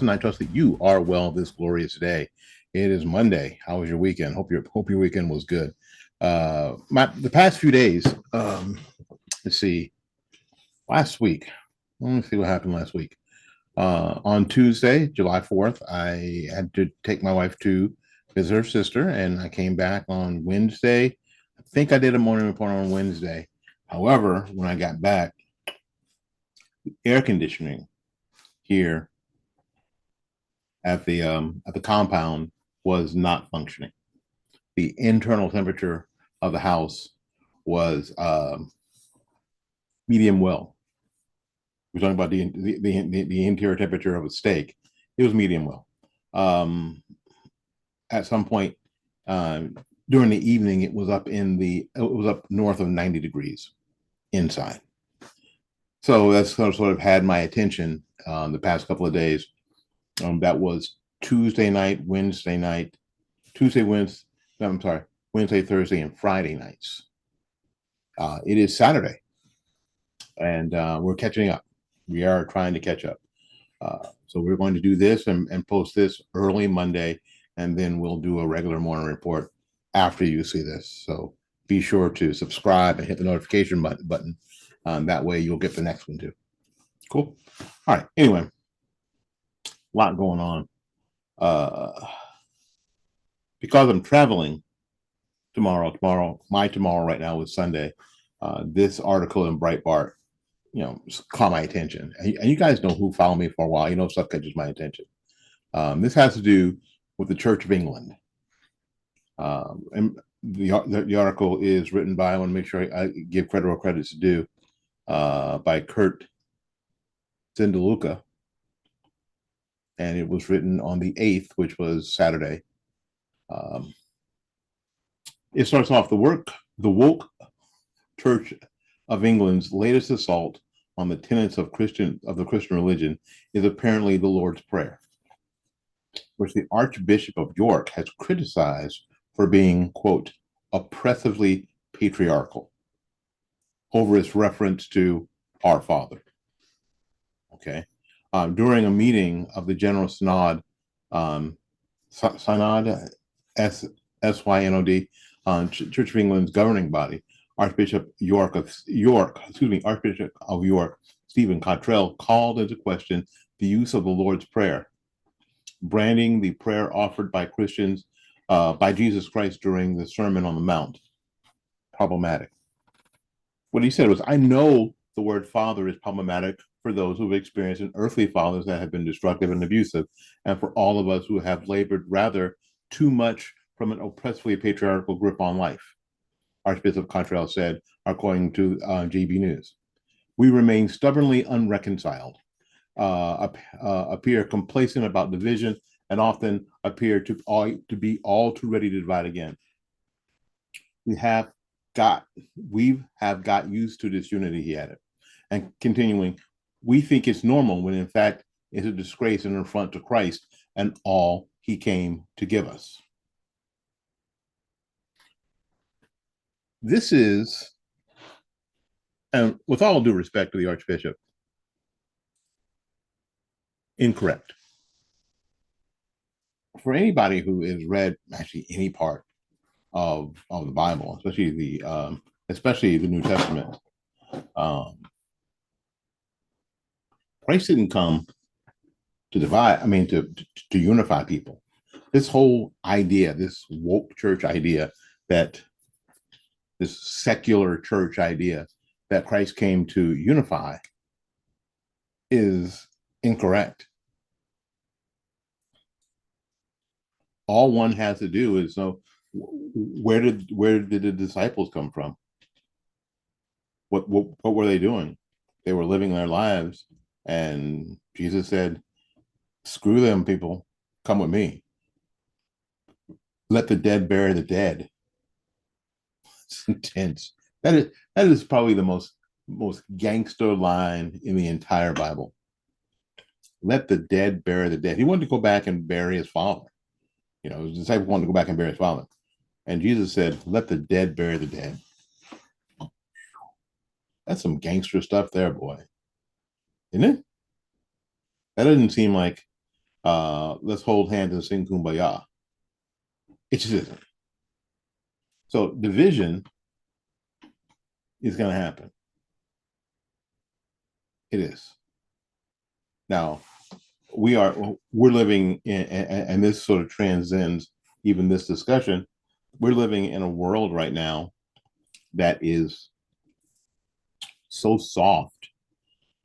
And I trust that you are well this glorious day. It is Monday. How was your weekend? Hope your weekend was good. The past few days. Let's see. Last week. Let me see what happened last week. On Tuesday, July 4th, I had to take my wife to visit her sister, and I came back on Wednesday. I think I did a morning report on Wednesday. However, when I got back, air conditioning here at the compound was not functioning. The internal temperature of the house was medium well. We're talking about the interior temperature of a steak. It was medium well. At some point during the evening, it was up north of 90 degrees inside. So that's sort of had my attention the past couple of days. That was Tuesday night, Wednesday night, Tuesday, Wednesday. No, I'm sorry, Wednesday, Thursday, and Friday nights. It is Saturday, and we're catching up. We are trying to catch up. So we're going to do this and post this early Monday, and then we'll do a regular morning report after you see this. So be sure to subscribe and hit the notification button. That way you'll get the next one too. Cool. All right. Anyway, a lot going on. Because I'm traveling tomorrow, my tomorrow right now is Sunday. This article in Breitbart, caught my attention. And you guys know who follow me for a while. Stuff catches my attention. This has to do with the Church of England. And the article is written by, I want to make sure I give credit where credit's due, by Kurt Zindaluka. And it was written on the 8th, which was Saturday. It starts off the woke Church of England's latest assault on the tenets of the Christian religion is apparently the Lord's Prayer, which the Archbishop of York has criticized for being, quote, oppressively patriarchal over its reference to our Father. Okay. During a meeting of the General Synod, Synod, SYNOD, Church of England's governing body, Archbishop of York, Stephen Cottrell, called into question the use of the Lord's Prayer, branding the prayer offered by Christians by Jesus Christ during the Sermon on the Mount problematic. What he said was, I know the word father is problematic for those who have experienced an earthly fathers that have been destructive and abusive, and for all of us who have labored rather too much from an oppressively patriarchal grip on life, Archbishop Cottrell said, according to JB News. We remain stubbornly unreconciled, appear complacent about division, and often appear to be all too ready to divide again. We have got used to this unity, he added. And continuing, we think it's normal when in fact it's a disgrace and an affront to Christ and all he came to give us. This is, and with all due respect to the Archbishop, incorrect. For anybody who has read actually any part of the Bible, especially the New Testament, Christ didn't come to divide. I mean, to unify people. This whole idea, this woke church idea, this secular church idea that Christ came to unify, is incorrect. All one has to do is know where did the disciples come from? What were they doing? They were living their lives, and Jesus said, "Screw them, people. Come with me. Let the dead bury the dead." It's intense. That is probably the most gangster line in the entire Bible. Let the dead bury the dead. He wanted to go back and bury his father. His disciples wanted to go back and bury his father. And Jesus said, let the dead bury the dead. That's some gangster stuff there, boy. Isn't it? That doesn't seem like let's hold hands and sing kumbaya. It just isn't. So division is going to happen. It is. Now, we're living in, and this sort of transcends even this discussion. We're living in a world right now that is so soft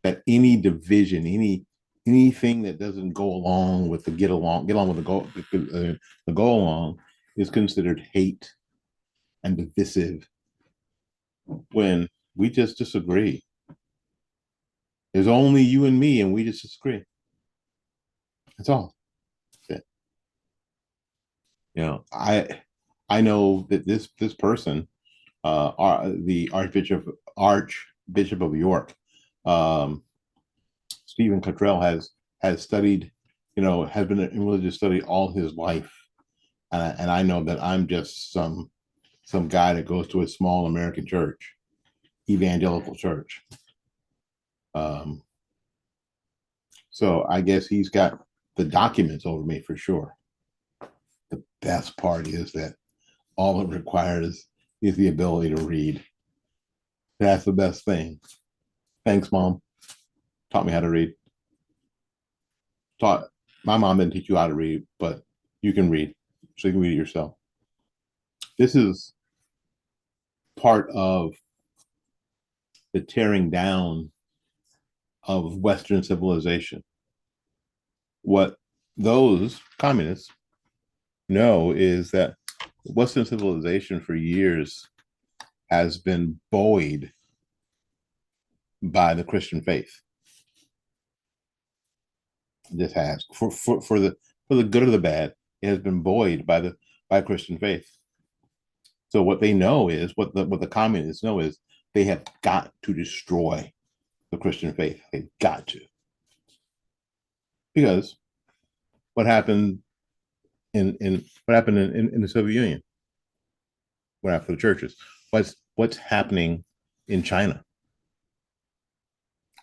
that any division, anything that doesn't go along with the get along with the go along is considered hate and divisive when we just disagree. There's only you and me, and we just disagree. That's all. That's it. I know that this person, the Archbishop of York, um, Stephen Cottrell has studied, has been in religious study all his life, and I know that I'm just some guy that goes to a small American church, evangelical church. Um, so I guess he's got the documents over me for sure. The best part is that all it requires is the ability to read. That's the best thing. Thanks, Mom. Taught me how to read. Taught My mom didn't teach you how to read, but you can read, so you can read it yourself. This is part of the tearing down of Western civilization. What those communists know is that Western civilization for years has been buoyed by the Christian faith. This has for the good or the bad, it has been buoyed by Christian faith. So what they know is what the communists know is they have got to destroy the Christian faith. They've got to, because what happened in the Soviet Union? What happened to the churches? What's happening in China?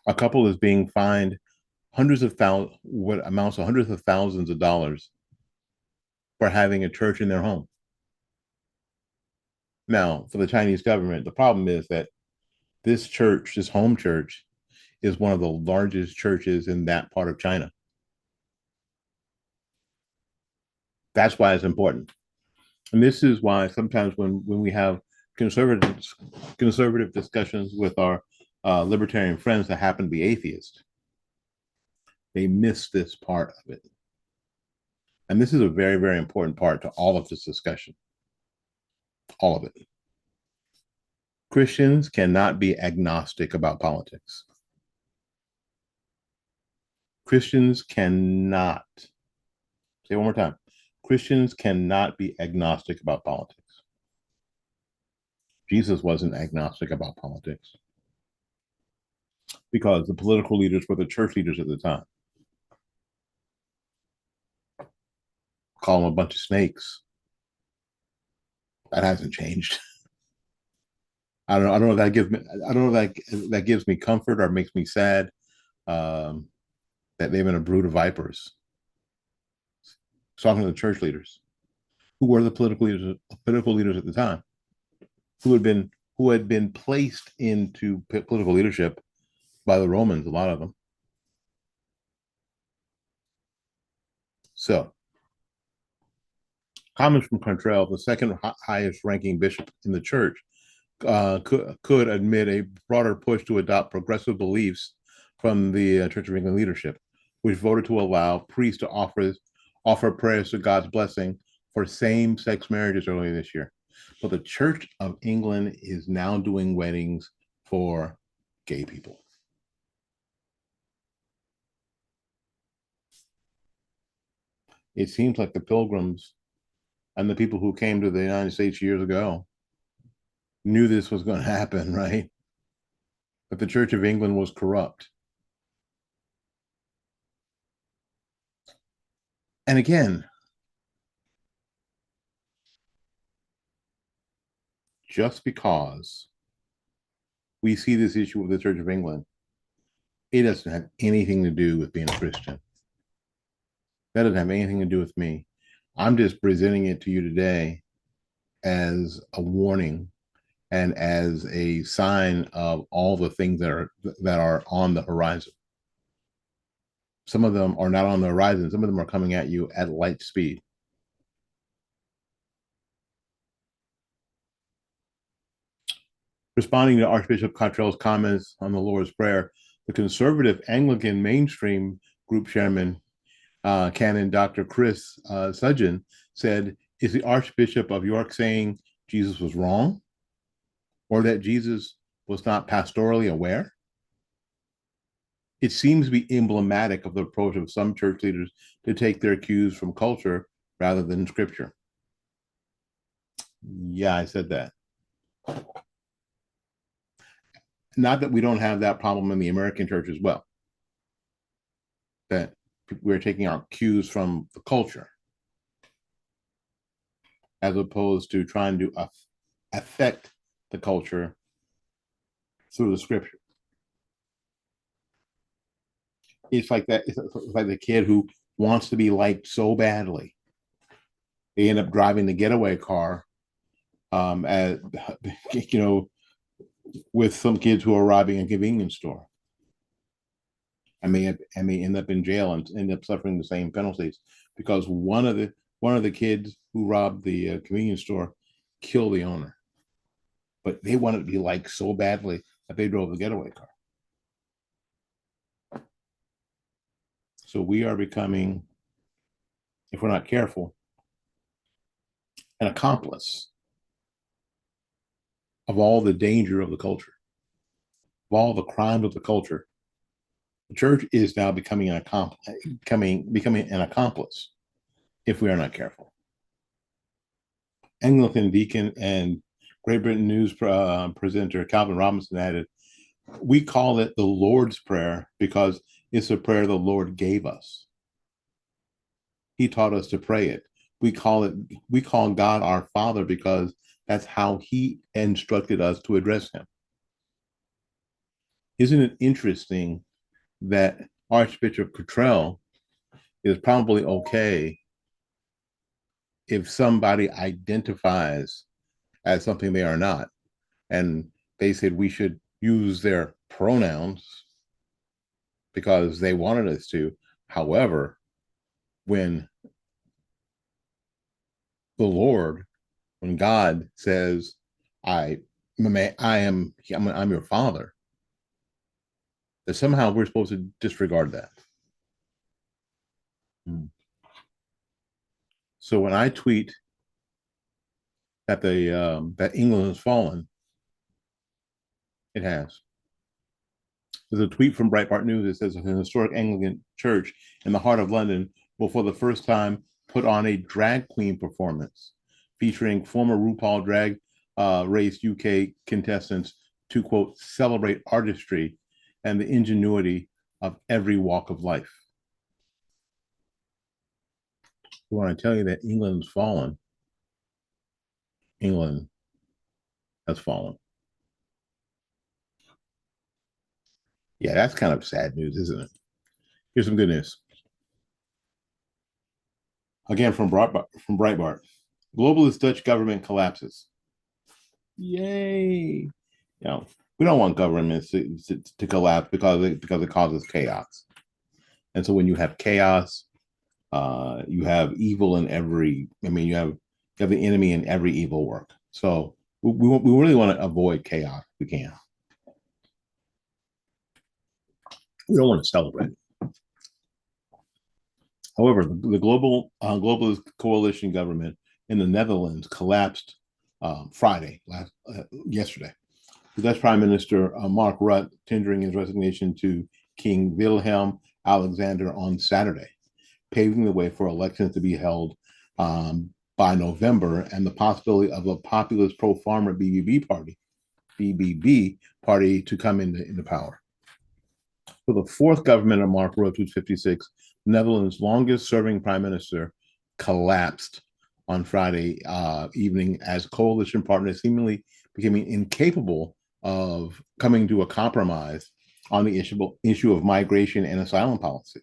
A couple is being fined what amounts to hundreds of thousands of dollars for having a church in their home. Now, for the Chinese government, the problem is that this home church, is one of the largest churches in that part of China. That's why it's important. And this is why sometimes when we have conservative discussions with our libertarian friends that happen to be atheists, they miss this part of it. And this is a very, very important part to all of this discussion. All of it. Christians cannot be agnostic about politics. Christians cannot, say one more time, Christians cannot be agnostic about politics. Jesus wasn't agnostic about politics because the political leaders were the church leaders at the time. Call them a bunch of snakes. That hasn't changed. I don't know if that gives me. I don't know if that gives me comfort or makes me sad. That they've been a brood of vipers. Talking to the church leaders, who were the political leaders at the time, who had been placed into political leadership by the Romans, a lot of them. So, comments from Cottrell, the second highest ranking bishop in the church, could admit a broader push to adopt progressive beliefs from the Church of England leadership, which voted to allow priests to offer prayers to God's blessing for same-sex marriages earlier this year. But the Church of England is now doing weddings for gay people. It seems like the Pilgrims and the people who came to the United States years ago knew this was going to happen, right? But the Church of England was corrupt. And again, just because we see this issue with the Church of England, it doesn't have anything to do with being a Christian. That doesn't have anything to do with me. I'm just presenting it to you today as a warning and as a sign of all the things that are on the horizon. Some of them are not on the horizon. Some of them are coming at you at light speed. Responding to Archbishop Cottrell's comments on the Lord's Prayer, the conservative Anglican mainstream group chairman, Canon Dr. Chris Sudgeon, said, "Is the Archbishop of York saying Jesus was wrong or that Jesus was not pastorally aware?" It seems to be emblematic of the approach of some church leaders to take their cues from culture rather than scripture. Yeah, I said that. Not that we don't have that problem in the American church as well, that we're taking our cues from the culture as opposed to trying to affect the culture through the scripture. It's like that. It's like the kid who wants to be liked so badly. They end up driving the getaway car, at you know, with some kids who are robbing a convenience store. I may end up in jail and end up suffering the same penalties because one of the kids who robbed the convenience store killed the owner, but they wanted to be liked so badly that they drove the getaway car. So we are becoming, if we're not careful, an accomplice of all the danger of the culture, of all the crimes of the culture. The church is now becoming an accomplice if we are not careful. Anglican deacon and Great Britain News presenter Calvin Robinson added, "We call it the Lord's Prayer because it's a prayer the Lord gave us. He taught us to pray it. We call God our Father because that's how He instructed us to address Him." Isn't it interesting that Archbishop Cottrell is probably okay if somebody identifies as something they are not? And they said we should use their pronouns because they wanted us to. However, when the Lord, when God says, I'm your father, that somehow we're supposed to disregard that. So when I tweet that England has fallen, it has. There's a tweet from Breitbart News that says an historic Anglican church in the heart of London will, for the first time, put on a drag queen performance featuring former RuPaul Drag Race UK contestants to, quote, celebrate artistry and the ingenuity of every walk of life. When I tell you that England's fallen, England has fallen. Yeah, that's kind of sad news, isn't it? Here's some good news. Again, from Breitbart. Globalist Dutch government collapses. Yay! You know, we don't want governments to collapse because it causes chaos. And so when you have chaos, you have evil in every. I mean, you have the enemy in every evil work. So we really want to avoid chaos if we can. We don't want to celebrate. However, the globalist coalition government in the Netherlands collapsed yesterday. The Dutch Prime Minister Mark Rutte tendering his resignation to King Wilhelm Alexander on Saturday, paving the way for elections to be held by November and the possibility of a populist pro-farmer BBB party to come into power. So the fourth government of Mark Rutte, who's 56, Netherlands' longest-serving prime minister, collapsed on Friday evening as coalition partners seemingly becoming incapable of coming to a compromise on the issue of migration and asylum policy.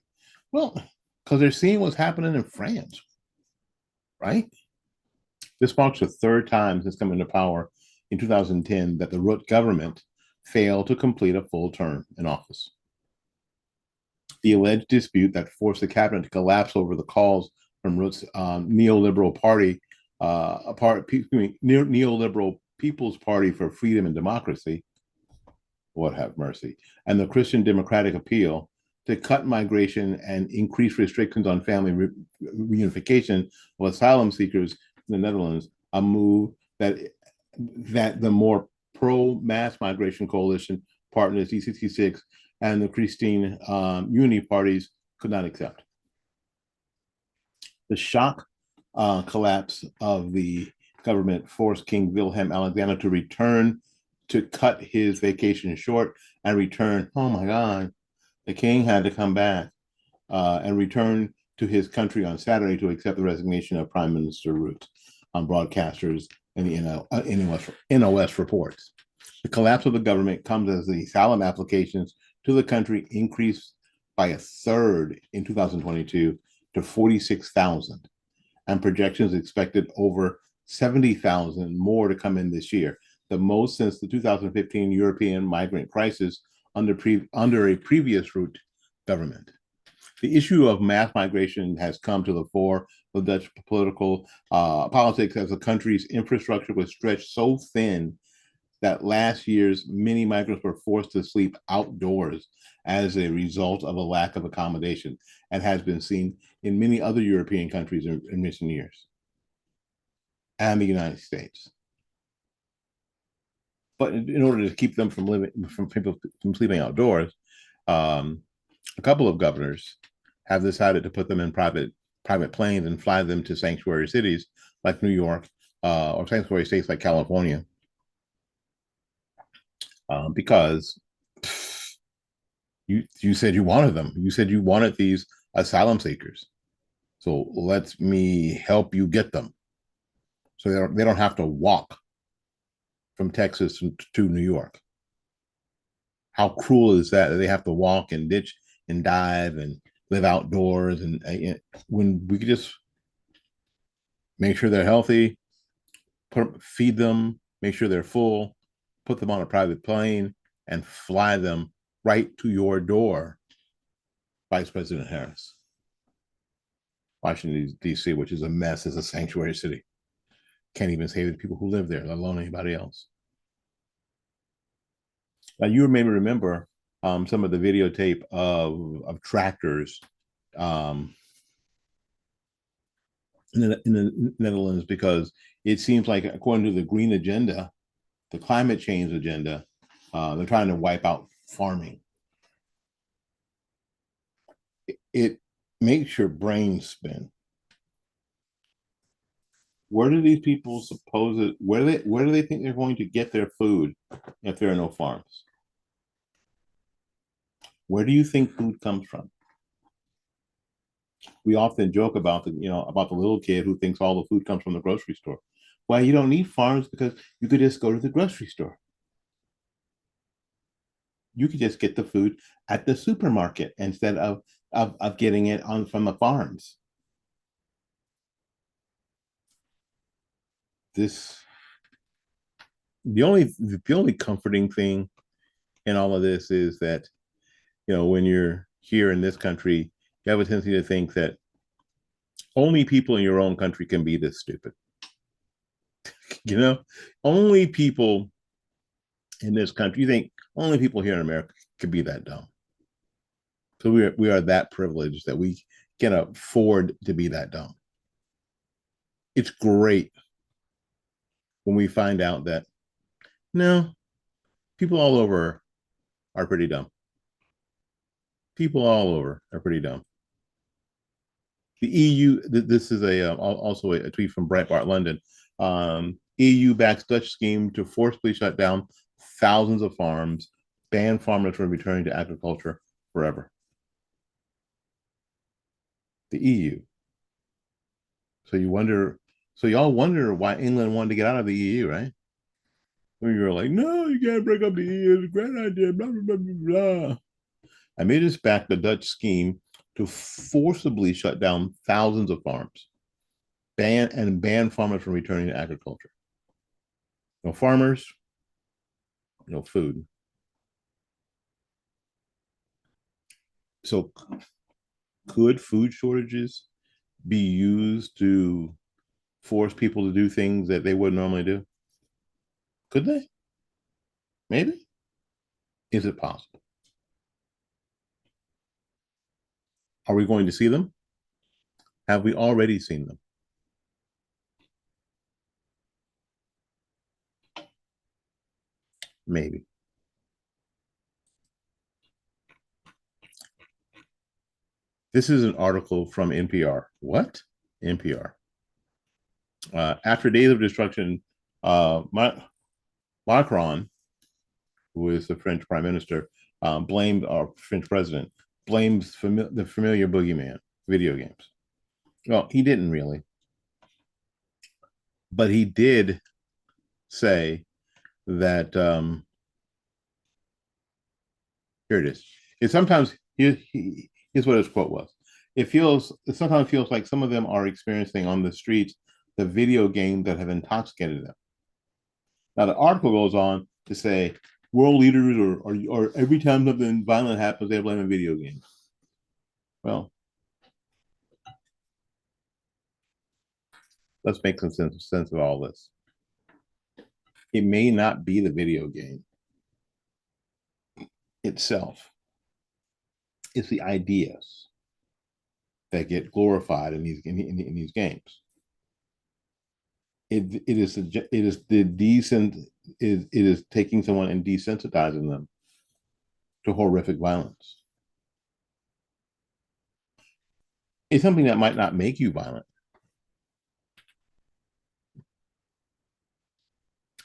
Well, because they're seeing what's happening in France, right? This marks the third time since coming to power in 2010 that the Rutte government failed to complete a full term in office. The alleged dispute that forced the cabinet to collapse over the calls from Rutte's neoliberal party, neoliberal People's Party for Freedom and Democracy, Lord have mercy, and the Christian Democratic Appeal to cut migration and increase restrictions on family reunification of asylum seekers in the Netherlands, a move that the more pro-mass migration coalition partners, E66 and the Christine Uni parties, could not accept. The shock collapse of the government forced King Wilhelm Alexander to return to cut his vacation short and return. Oh my God, the king had to come back and return to his country on Saturday to accept the resignation of Prime Minister Rutte on broadcasters and the NOS reports. The collapse of the government comes as the asylum applications to the country increased by a third in 2022 to 46,000, and projections expected over 70,000 more to come in this year, the most since the 2015 European migrant crisis under a previous Rutte government. The issue of mass migration has come to the fore of Dutch political politics as the country's infrastructure was stretched so thin that last year's many migrants were forced to sleep outdoors as a result of a lack of accommodation, and has been seen in many other European countries in recent years and the United States. But in order to keep them from people from sleeping outdoors, a couple of governors have decided to put them in private planes and fly them to sanctuary cities like New York or sanctuary states like California, because you said you wanted them. You said you wanted these asylum seekers. So let me help you get them. So they don't have to walk from Texas to New York. How cruel is that they have to walk and ditch and dive and live outdoors, and when we could just make sure they're healthy, feed them, make sure they're full, put them on a private plane, and fly them right to your door, Vice President Harris. Washington, D.C., which is a mess, is a sanctuary city. Can't even save the people who live there, let alone anybody else. Now, you may remember some of the videotape of tractors in the Netherlands, because it seems like, according to the green agenda, the climate change agenda, they're trying to wipe out farming. It makes your brain spin. Where do these people where do they think they're going to get their food if there are no farms? Where do you think food comes from? We often joke about about the little kid who thinks all the food comes from the grocery store. Why, you don't need farms, because you could just go to the grocery store. You could just get the food at the supermarket instead of getting it from the farms. This the only comforting thing in all of this is that, when you're here in this country, you have a tendency to think that only people in your own country can be this stupid. Only people in this country, you think only people here in America can be that dumb. So we are that privileged that we can afford to be that dumb. It's great when we find out that no, people all over are pretty dumb. People all over are pretty dumb. The EU, this is also a tweet from Breitbart London. EU backs Dutch scheme to forcibly shut down thousands of farms, ban farmers from returning to agriculture forever. The EU. So y'all wonder why England wanted to get out of the EU, right? When you're like, no, you can't break up the EU. It's a great idea, blah, blah, blah, blah, blah. I made this back the Dutch scheme to forcibly shut down thousands of farms, ban farmers from returning to agriculture. No farmers, no food. So could food shortages be used to force people to do things that they wouldn't normally do? Could they? Maybe. Is it possible? Are we going to see them? Have we already seen them? Maybe. This is an article from NPR. What? NPR. After days of destruction, Macron, who is the French prime minister, blamed our French president, blames the familiar boogeyman, video games. Well, he didn't really, but he did say that here it is. It sometimes here's what his quote was. It sometimes feels like some of them are experiencing on the streets the video games that have intoxicated them. Now the article goes on to say world leaders or every time something violent happens, they're blaming video games. Well, let's make some sense of all this. It may not be the video game itself. It's the ideas that get glorified in these games. It is the decent it is taking someone and desensitizing them to horrific violence. It's something that might not make you violent.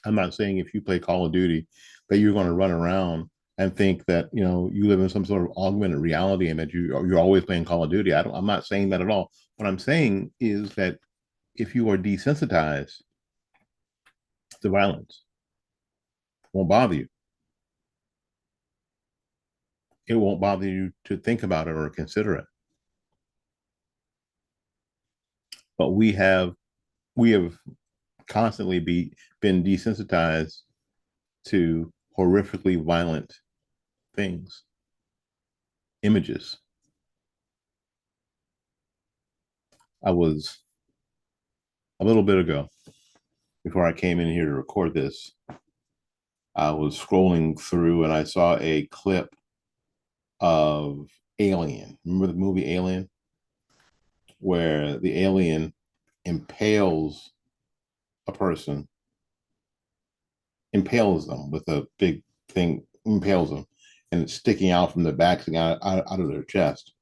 I'm not saying if you play Call of Duty that you're going to run around and think that you live in some sort of augmented reality and that you're always playing Call of Duty. I'm not saying that at all. What I'm saying is that if you are desensitized to violence, it won't bother you. It won't bother you to think about it or consider it. But we have constantly been desensitized to horrifically violent things, images. I was a little bit ago, before I came in here to record this, I was scrolling through and I saw a clip of Alien. Remember the movie Alien? Where the alien impales a person, impales them with a big thing, impales them, and it's sticking out from the back, out of their chest.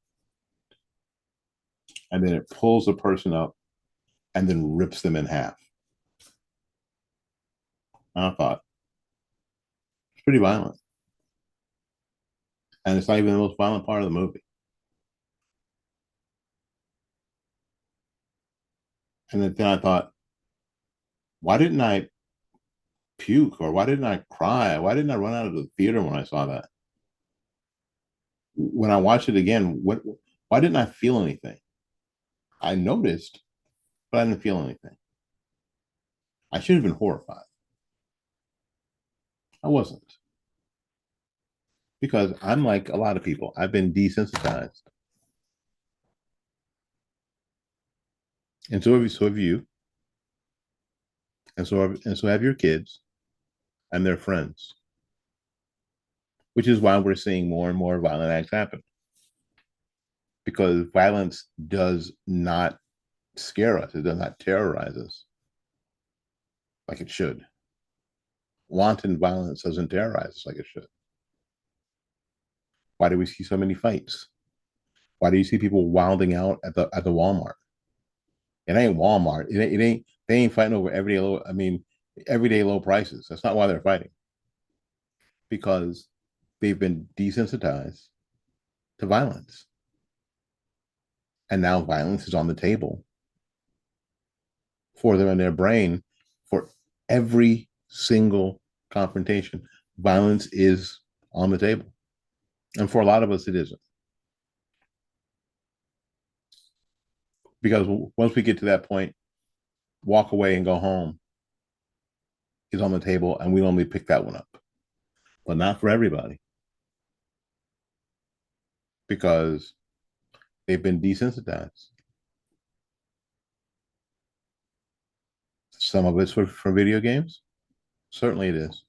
And then it pulls the person up and then rips them in half. And I thought, it's pretty violent. And it's not even the most violent part of the movie. And then I thought, why didn't I puke or why didn't I cry? Why didn't I run out of the theater when I saw that? When I watched it again, why didn't I feel anything? I noticed, but I didn't feel anything. I should have been horrified. I wasn't. Because I'm like a lot of people. I've been desensitized. And so have you. And so have your kids and their friends. Which is why we're seeing more and more violent acts happen. Because violence does not scare us. It does not terrorize us like it should. Wanton violence doesn't terrorize us like it should. Why do we see so many fights? Why do you see people wilding out at the Walmart? It ain't Walmart. It ain't they ain't fighting over everyday low prices. That's not why they're fighting. Because they've been desensitized to violence. And now violence is on the table for them in their brain for every single confrontation. Violence is on the table. And for a lot of us, it isn't. because once we get to that point, walk away and go home is on the table, and we normally pick that one up, but not for everybody because they've been desensitized. Some of it's for video games. Certainly it is.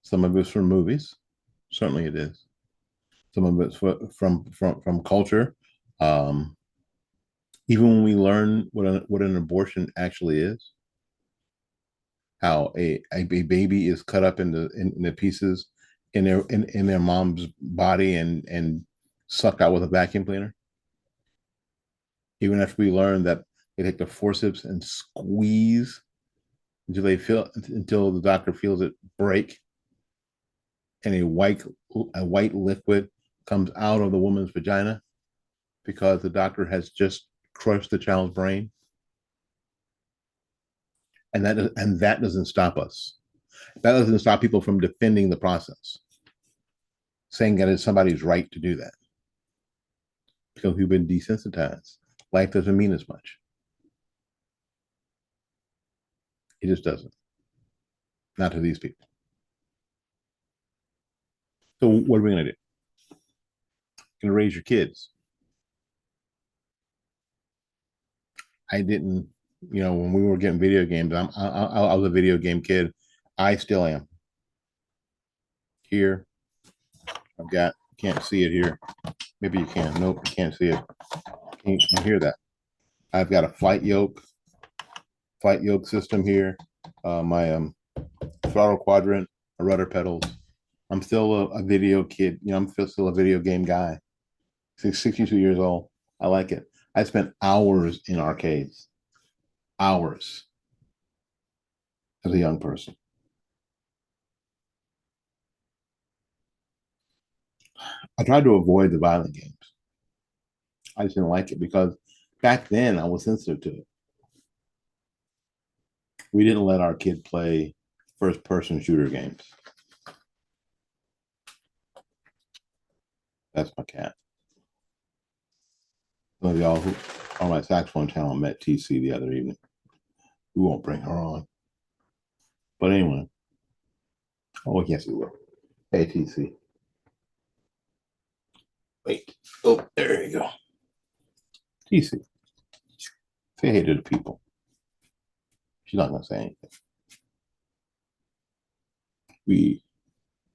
Some of it's from movies. Certainly it is. Some of it's from culture. Um, Even when we learn what an abortion actually is, how a baby is cut up in the pieces in their mom's body and sucked out with a vacuum cleaner. Even after we learn that they take the forceps and squeeze until the doctor feels it break, and a white liquid comes out of the woman's vagina because the doctor has just crushed the child's brain, and that doesn't stop us. That doesn't stop people from defending the process, saying that it's somebody's right to do that because we've been desensitized. Life doesn't mean as much. It just doesn't. Not to these people. So what are we going to do? Going to raise your kids. I didn't, when we were getting video games, I was a video game kid. I still am. Here, can't see it here. Maybe you can. Nope, you can't see it. Can you hear that? I've got a flight yoke system here. My throttle quadrant, a rudder pedals. I'm still a video kid. I'm still a video game guy. 62 years old. I like it. I spent hours in arcades. Hours as a young person. I tried to avoid the violent games. I just didn't like it because back then I was sensitive to it. We didn't let our kid play first person shooter games. That's my cat. Some of y'all who on my saxophone channel met TC the other evening. We won't bring her on. But anyway. Oh, yes, we will. Hey, TC. Wait. Oh, there you go. TC. Say hey to the people. She's not going to say anything. We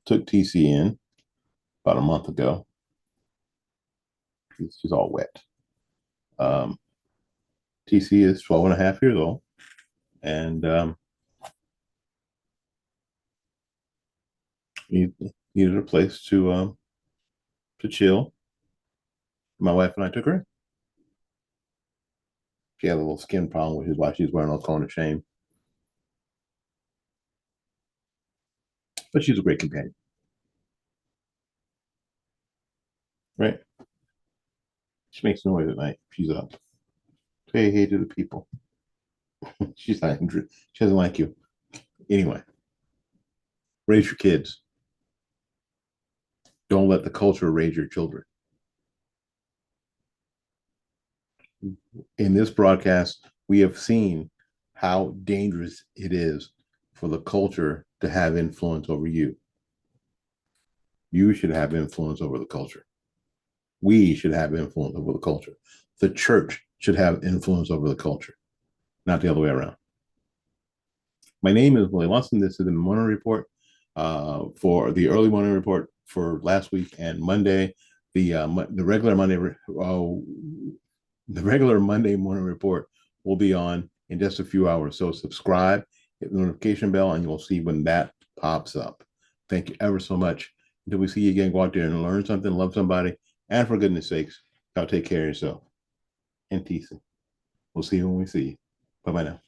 took TC in about a month ago. She's all wet. TC is 12 and a half years old. And he needed a place to chill. My wife and I took her in. She had a little skin problem, which is why she's wearing a cone of shame. But she's a great companion. Right? She makes noise at night. She's up. Say hey to the people. She's not. She doesn't like you. Anyway, raise your kids. Don't let the culture raise your children. In this broadcast, we have seen how dangerous it is for the culture to have influence over you. You should have influence over the culture. We should have influence over the culture. The church should have influence over the culture, not the other way around. My name is Willie Lawson. This is the morning report for the early morning report for last week and Monday. The regular Monday morning report will be on in just a few hours. So subscribe, hit the notification bell, and you'll see when that pops up. Thank you ever so much. Until we see you again, go out there and learn something, love somebody, and for goodness sakes, y'all take care of yourself. And peace. We'll see you when we see you. Bye-bye now.